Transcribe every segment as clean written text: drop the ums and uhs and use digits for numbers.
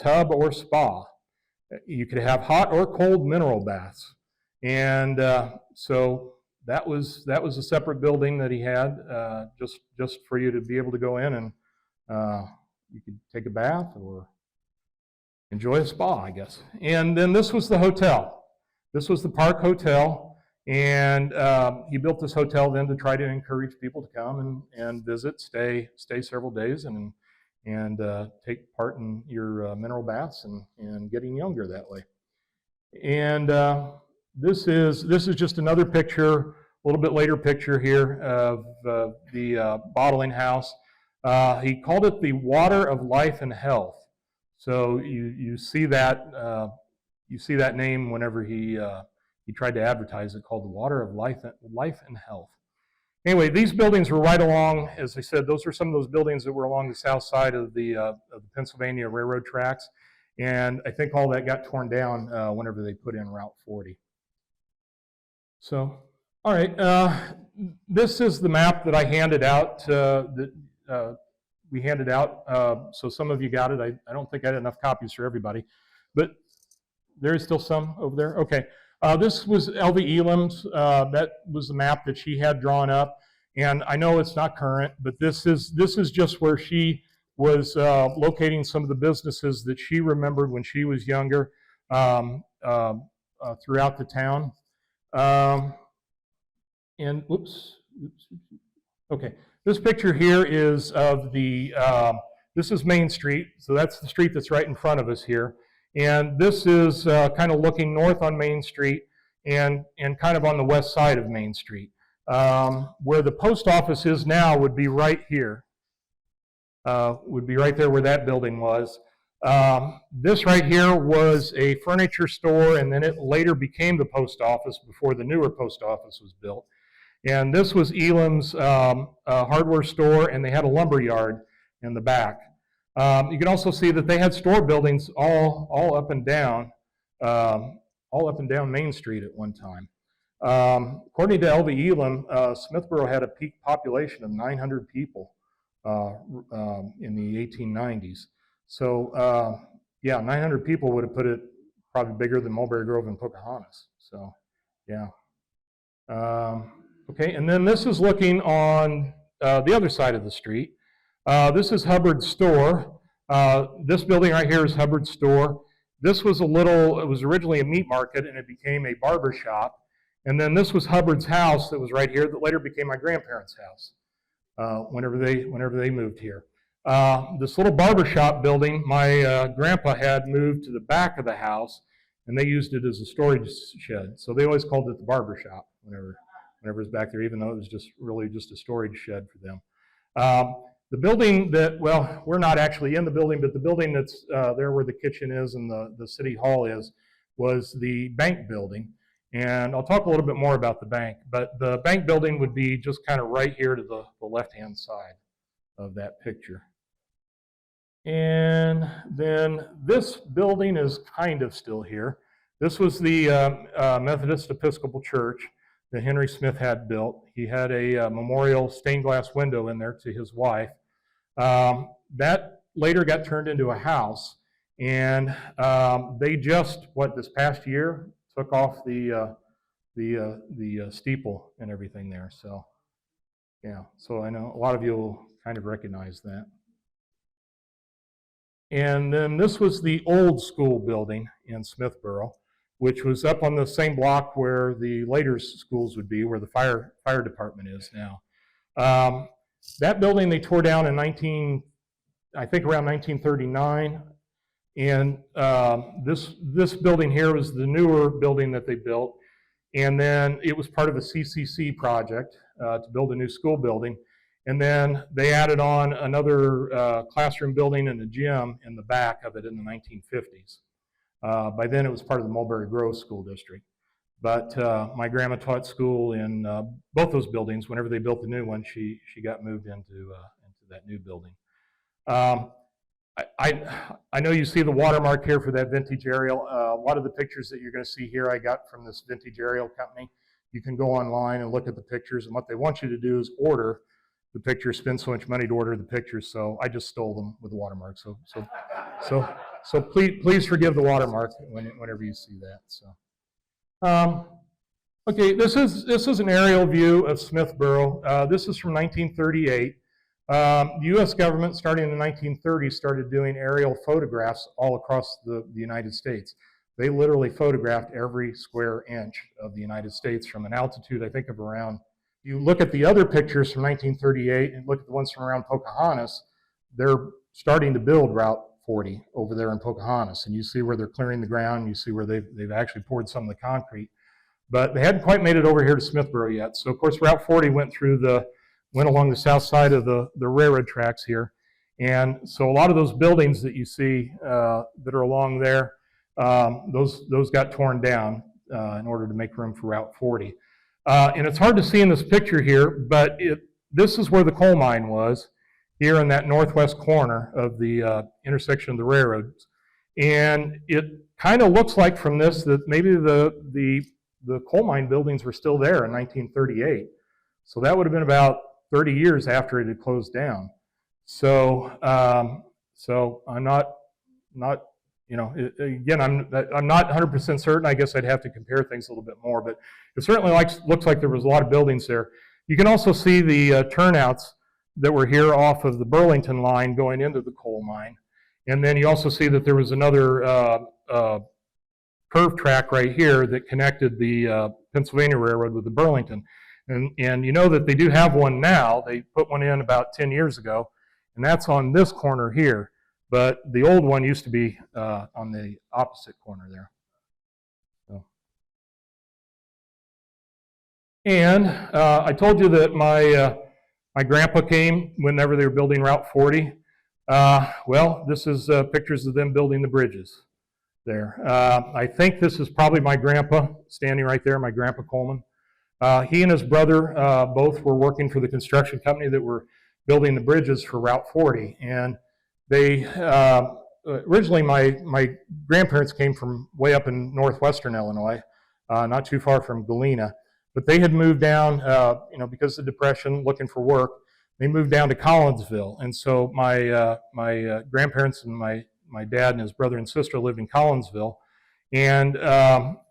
tub or spa. You could have hot or cold mineral baths. And so that was a separate building that he had, just for you to be able to go in and you could take a bath or enjoy a spa, I guess. And then this was the hotel. This was the Park Hotel, and he built this hotel then to try to encourage people to come and visit, stay several days, and take part in your mineral baths and getting younger that way. And this is just another picture, a little bit later picture here of the bottling house. He called it the water of life and health. So you see that name whenever he tried to advertise it, called the water of life and health. Anyway, these buildings were right along, as I said, those are some of those buildings that were along the south side of the Pennsylvania Railroad tracks. And I think all that got torn down whenever they put in Route 40. So, all right, this is the map that I handed out, we handed out, so some of you got it. I don't think I had enough copies for everybody, but there is still some over there. Okay, this was L.V. Elam's, that was the map that she had drawn up, and I know it's not current, but this is just where she was locating some of the businesses that she remembered when she was younger throughout the town. And whoops, okay. This picture here is of this is Main Street, so that's the street that's right in front of us here. And this is kind of looking north on Main Street and kind of on the west side of Main Street. Where the post office is now would be right here, would be right there where that building was. This right here was a furniture store, and then it later became the post office before the newer post office was built. And this was Elam's hardware store, and they had a lumber yard in the back. You can also see that they had store buildings all up and down Main Street at one time. According to L.V. Elam, Smithboro had a peak population of 900 people in the 1890s. So yeah, 900 people would have put it probably bigger than Mulberry Grove and Pocahontas. So yeah. Okay, and then this is looking on the other side of the street. This is Hubbard's store. This building right here is Hubbard's store. This was it was originally a meat market, and it became a barber shop. And then this was Hubbard's house that was right here that later became my grandparents' house whenever they moved here. This little barber shop building, my grandpa had moved to the back of the house, and they used it as a storage shed. So they always called it the barber shop whenever it was back there, even though it was really just a storage shed for them. The building that, well, we're not actually in the building, but the building that's there where the kitchen is and the city hall is, was the bank building. And I'll talk a little bit more about the bank, but the bank building would be just kind of right here to the left-hand side of that picture. And then this building is kind of still here. This was the Methodist Episcopal Church that Henry Smith had built. He had a memorial stained glass window in there to his wife. That later got turned into a house, and they just, this past year, took off the steeple and everything there. So yeah, so I know a lot of you will kind of recognize that. And then this was the old school building in Smithboro, which was up on the same block where the later schools would be, where the fire department is now. That building they tore down in I think around 1939, and this building here was the newer building that they built, and then it was part of a CCC project to build a new school building, and then they added on another classroom building and a gym in the back of it in the 1950s. By then it was part of the Mulberry Grove School District. But my grandma taught school in both those buildings. Whenever they built the new one, she got moved into that new building. I know you see the watermark here for that vintage aerial. A lot of the pictures that you're going to see here I got from this vintage aerial company. You can go online and look at the pictures, and what they want you to do is order the pictures, spend so much money to order the pictures, so I just stole them with the watermark. So So please forgive the watermark whenever you see that. So, okay, this is an aerial view of Smithboro. This is from 1938. The U.S. government, starting in the 1930s, started doing aerial photographs all across the United States. They literally photographed every square inch of the United States from an altitude, I think, of around. You look at the other pictures from 1938 and look at the ones from around Pocahontas, they're starting to build Route 40 over there in Pocahontas. And you see where they're clearing the ground, you see where they've actually poured some of the concrete. But they hadn't quite made it over here to Smithboro yet. So, of course, Route 40 went along the south side of the railroad tracks here. And so a lot of those buildings that you see that are along there, those got torn down in order to make room for Route 40. And it's hard to see in this picture here, but this is where the coal mine was, here in that northwest corner of the intersection of the railroads. And it kind of looks like from this that maybe the coal mine buildings were still there in 1938. So that would have been about 30 years after it had closed down. So, so I'm not, again, I'm not 100% certain. I guess I'd have to compare things a little bit more, but it certainly looks like there was a lot of buildings there. You can also see the turnouts that were here off of the Burlington line going into the coal mine. And then you also see that there was another curved track right here that connected the Pennsylvania Railroad with the Burlington. And you know that they do have one now. They put one in about 10 years ago, and that's on this corner here. But the old one used to be on the opposite corner there. So. And I told you that my grandpa came whenever they were building Route 40. Well, this is pictures of them building the bridges there. I think this is probably my grandpa standing right there, my grandpa Coleman. He and his brother both were working for the construction company that were building the bridges for Route 40. And they, originally my grandparents came from way up in northwestern Illinois, not too far from Galena. But they had moved down, because of the Depression, looking for work. They moved down to Collinsville. And so my grandparents and my dad and his brother and sister lived in Collinsville. And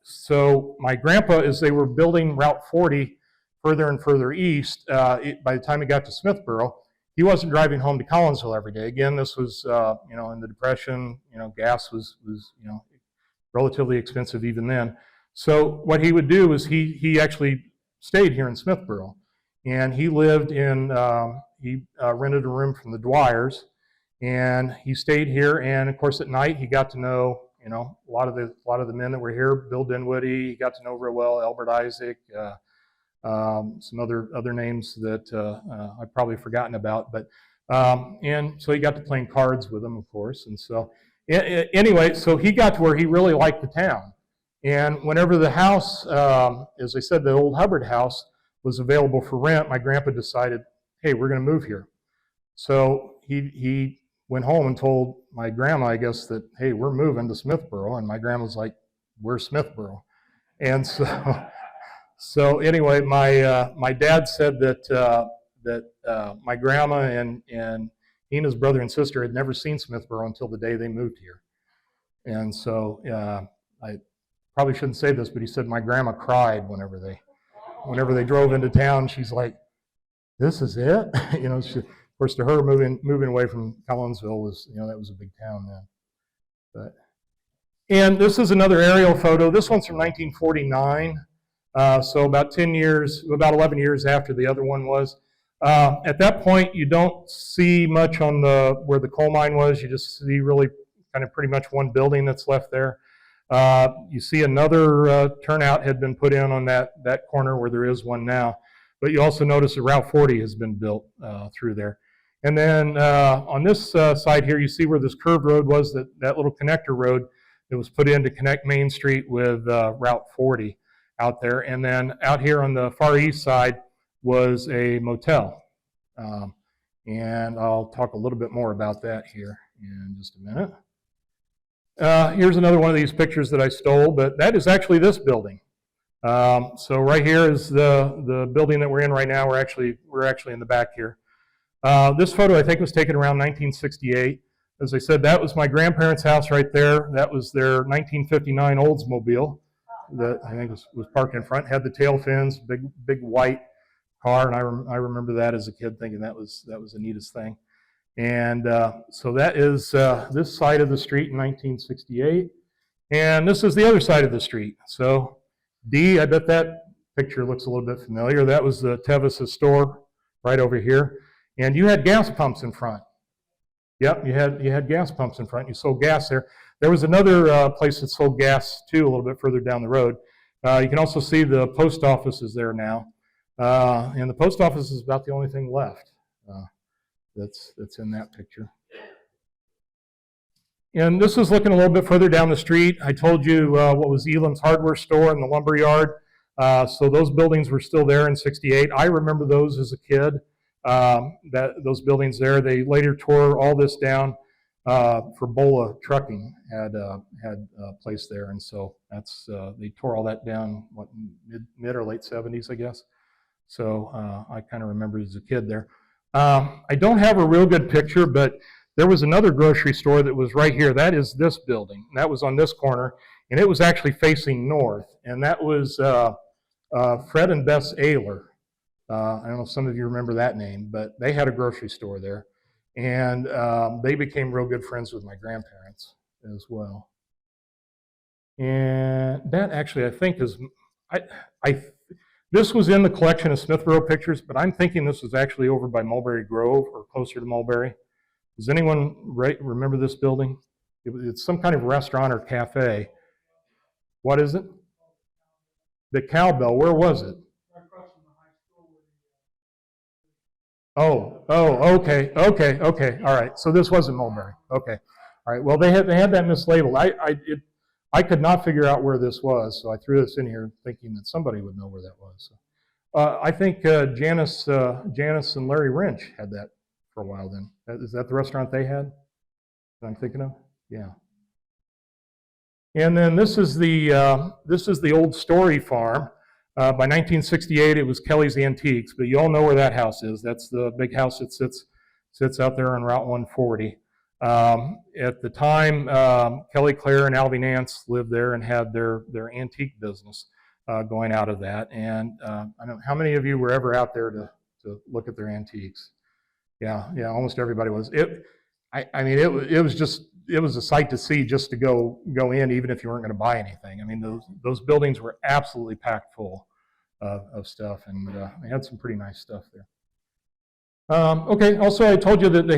so my grandpa, as they were building Route 40 further and further east, by the time he got to Smithboro, he wasn't driving home to Collinsville every day. Again, this was, in the Depression, gas was relatively expensive even then. So what he would do is he actually stayed here in Smithboro. And he lived in, he rented a room from the Dwyers, and he stayed here. And of course, at night, he got to know, a lot of the men that were here. Bill Dinwiddie, he got to know real well. Albert Isaac, some other names that I've probably forgotten about. But and so he got to playing cards with them, of course. And so anyway, so he got to where he really liked the town. And whenever the house, as I said, the old Hubbard house was available for rent, my grandpa decided, hey, we're going to move here. So he went home and told my grandma, I guess, that, hey, we're moving to Smithboro. And my grandma's like, where's Smithboro? And so anyway, my dad said that my grandma and he and his brother and sister had never seen Smithboro until the day they moved here. And so I probably shouldn't say this, but he said my grandma cried whenever they drove into town. She's like, this is it? Of course, to her, moving away from Collinsville was, that was a big town then. And this is another aerial photo. This one's from 1949. So about 11 years after the other one was. At that point, you don't see much on where the coal mine was. You just see really kind of pretty much one building that's left there. You see another turnout had been put in on that corner where there is one now. But you also notice that Route 40 has been built through there. And then on this side here, you see where this curved road was, that little connector road that was put in to connect Main Street with Route 40 out there. And then out here on the far east side was a motel. And I'll talk a little bit more about that here in just a minute. Here's another one of these pictures that I stole, but that is actually this building. So right here is the building that we're in right now. We're actually in the back here. This photo, I think, was taken around 1968. as I said, that was my grandparents' house right there. That was their 1959 Oldsmobile that I think was parked in front. Had the tail fins, big white car, and I remember that as a kid, thinking that was the neatest thing. And so that is this side of the street in 1968, and this is the other side of the street. So D, I bet that picture looks a little bit familiar. That was the Tevis' store right over here, and you had gas pumps in front. Yep, you had gas pumps in front. You sold gas there. There was another place that sold gas too, a little bit further down the road. You can also see the post office is there now, and the post office is about the only thing left that's in that picture. And this is looking a little bit further down the street. I told you what was Elam's hardware store and the lumber yard. So those buildings were still there in '68. I remember those as a kid. Those buildings there. They later tore all this down for Bola Trucking had a place there, and so that's they tore all that down what mid or late '70s, I guess. So I kind of remember as a kid there. I don't have a real good picture, but there was another grocery store that was right here. That is this building. That was on this corner, and it was actually facing north, and that was Fred and Bess Ayler. I don't know if some of you remember that name, but they had a grocery store there, and they became real good friends with my grandparents as well. And that actually, I think, is this was in the collection of Smithboro pictures, but I'm thinking this was actually over by Mulberry Grove or closer to Mulberry. Does anyone remember this building? It's some kind of restaurant or cafe. What is it? The Cowbell. Where was it? Oh, okay. All right. So this wasn't Mulberry. Okay. All right. Well, they had that mislabeled. I could not figure out where this was, so I threw this in here thinking that somebody would know where that was. So, I think Janice and Larry Wrench had that for a while. Then is that the restaurant they had that I'm thinking of? Yeah. And then this is the old Story Farm. By 1968, it was Kelly's Antiques, but you all know where that house is. That's the big house that sits out there on Route 140. At the time, Kelly Clare and Alvy Nance lived there and had their antique business going out of that. And I don't know how many of you were ever out there to look at their antiques. Yeah, almost everybody was. I mean, it was a sight to see just to go in, even if you weren't going to buy anything. I mean, those buildings were absolutely packed full of stuff, and they had some pretty nice stuff there. Okay, also I told you that they